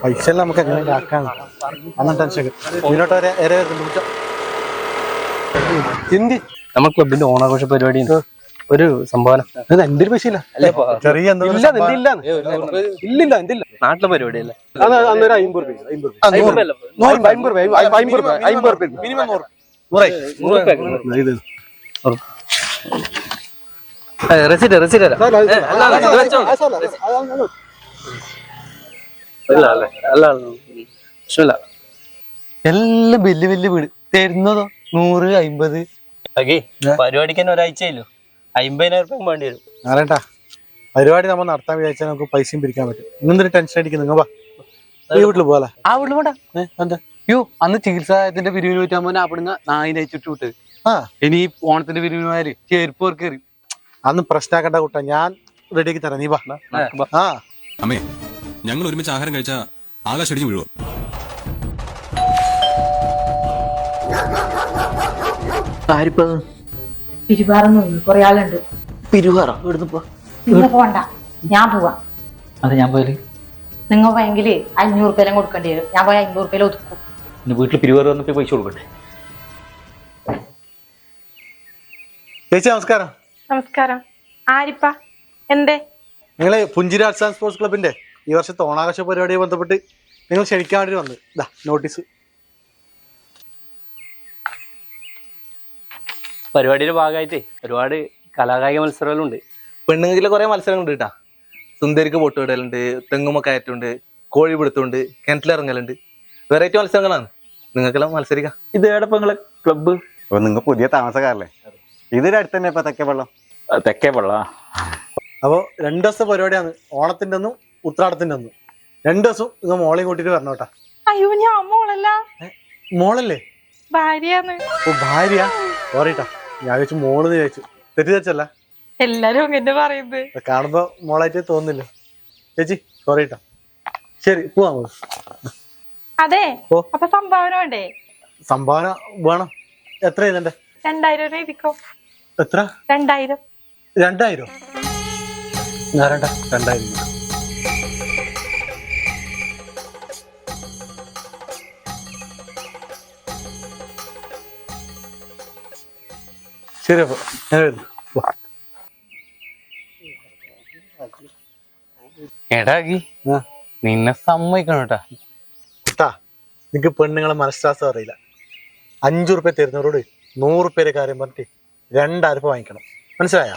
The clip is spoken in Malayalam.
പൈസ എല്ലാം നമുക്ക് എങ്ങനെ ആക്കാണ് അന്ന് ടെൻഷൻ ഇതിലോട്ട് ഹിന്ദി നമ്മൾ ക്ലബിന്റെ ഓണാഘോഷ പരിപാടി ഒരു സംഭാവന എന്തൊരു പൈസ ഇല്ല ചെറിയ ഇല്ലില്ല എന്തില്ല നാട്ടിലെ പരിപാടി അല്ലേ അന്നൊരു 50 രൂപ മിനിമം 100 റെസിറ്റ് എല്ലാം വലിയ വലിയ വീട് തരുന്നതോ 100-50. പരിപാടിക്ക് തന്നെ ഒരാഴ്ചയല്ലോ 50,000 വേണ്ടി വരും. അറിയട്ടാ പരിപാടി നമ്മൾ നടത്താൻ വിചാരിച്ചാൽ നമുക്ക് പൈസയും പിരിക്കാൻ പറ്റും. ഇന്നൊരു ടെൻഷൻ അടിക്കുന്നു നിങ്ങൾ ഈ വീട്ടിൽ പോകാല ആ വീട്ടിൽ പോടാ. എന്താ യോ അന്ന് ചികിത്സായത്തിന്റെ പിരിവിന് പറ്റാൻ അവിടുന്ന് നായിനെ അയച്ചിട്ട് വിട്ട് ഇനി ഓണത്തിന്റെ പിരിവിനുമാര് ചെരുപ്പ് കയറി അന്ന് പ്രശ്നമാക്കണ്ട കൂട്ടാ. ഞാൻ റെഡിയാക്കി തരാം. നീ വാ. അമ്മേ ഞങ്ങൾ ഒരുമിച്ച് ആഹാരം കഴിച്ചാ ആകാശം അടിച്ചു വീഴുവോ? പിരിവാറൊന്നും കൊറേ ആളുണ്ട്. പിരിവാറോ ഇവിടുന്ന് നിങ്ങൾ പോണ്ട, ഞാൻ പോവാ. അതെ ഞാൻ പോയാല് നിങ്ങൾ പോയെങ്കില് 500 രൂപ കൊടുക്കേണ്ടി വരും. ഞാൻ പോയ 500 രൂപ ഒതുക്കും. പിന്നെ വീട്ടിൽ പിരിവാറ് വന്നപ്പോ പൈസ കൊടുക്കണ്ടേ? ചേച്ചി നമസ്കാരം. നമസ്കാരം. ആരിപ്പ എന്തേ? നിങ്ങള് പുഞ്ചിരി ആർട്സ് ആൻഡ് സ്പോർട്സ് ക്ലബിന്റെ ഈ വർഷത്തെ ഓണാഘോഷ പരിപാടിയെ ബന്ധപ്പെട്ട് നിങ്ങൾ ക്ഷണിക്കാൻ വേണ്ടി വന്നത് ഇതാ നോട്ടീസ്. പരിപാടിയുടെ ഭാഗമായിട്ട് ഒരുപാട് കലാകായിക മത്സരങ്ങളുണ്ട്. പെണ്ണുങ്ങളിലെ കുറെ മത്സരങ്ങളുണ്ട് കേട്ടാ. സുന്ദരിക്ക് പൊട്ടുവിടലുണ്ട്, തെങ്ങുമ കയറ്റുണ്ട്, കോഴി പിടുത്തമുണ്ട്, കിണറ്റിലിറങ്ങലുണ്ട്. വെറൈറ്റി മത്സരങ്ങളാണ്. നിങ്ങൾക്കെല്ലാം മത്സരിക്കാം. ഇത് ഏടപ്പ നിങ്ങളെ ക്ലബ്ബ്? അപ്പൊ നിങ്ങൾ പുതിയ താമസക്കാരല്ലേ? ഇതിന്റെ അടുത്ത് തന്നെ ഇപ്പൊ തെക്കേവള്ളം. അപ്പോൾ 2 ദിവസത്തെ പരിപാടിയാണ്. ഓണത്തിന്റെ ഒന്നും ഉത്രാടത്തിന്റെ ഒന്നും 2 ദിവസം നിങ്ങൾ മോളെയും കൂട്ടിട്ട് വരണോട്ടാ. അയ്യോ ഞാൻ മോളല്ല, മോളല്ലേ? ഭാര്യയാണ്. ഓ ഭാര്യ. സോറിട്ടാ, ഞാൻ ചോദിച്ചു മോളെന്ന് ചോദിച്ചു. തെറ്റിദ്ധരിച്ചല്ല, എല്ലാരും അങ്ങനെ പറയുന്നത്. കാണുമ്പോ മോളായിട്ട് തോന്നില്ല ചേച്ചി. സോറിട്ടാ. ശരി പോവാ. അതെ. ഓ. അപ്പൊ സംഭാവന വേണ്ടേ? സംഭാവന വേണം. എത്ര ഇതിന്റെ? 2000 രൂപ എഴുതിക്കോ. എത്ര? 2000. 2000? ഞാൻ 2000. ശരി അപ്പൊ ഞാൻ വരുന്നു. എടാക്കി നിന്നെ സമ്മതിക്കണം കേട്ടാ. കുട്ടാ നിനക്ക് പെണ്ണുങ്ങളെ മനഃശാസ്ത്രം അറിയില്ല. 5 രൂപ തരുന്നവരോട് 100 രൂപയുടെ കാര്യം പറഞ്ഞിട്ട് 2000 രൂപ വാങ്ങിക്കണം. മനസ്സിലായോ?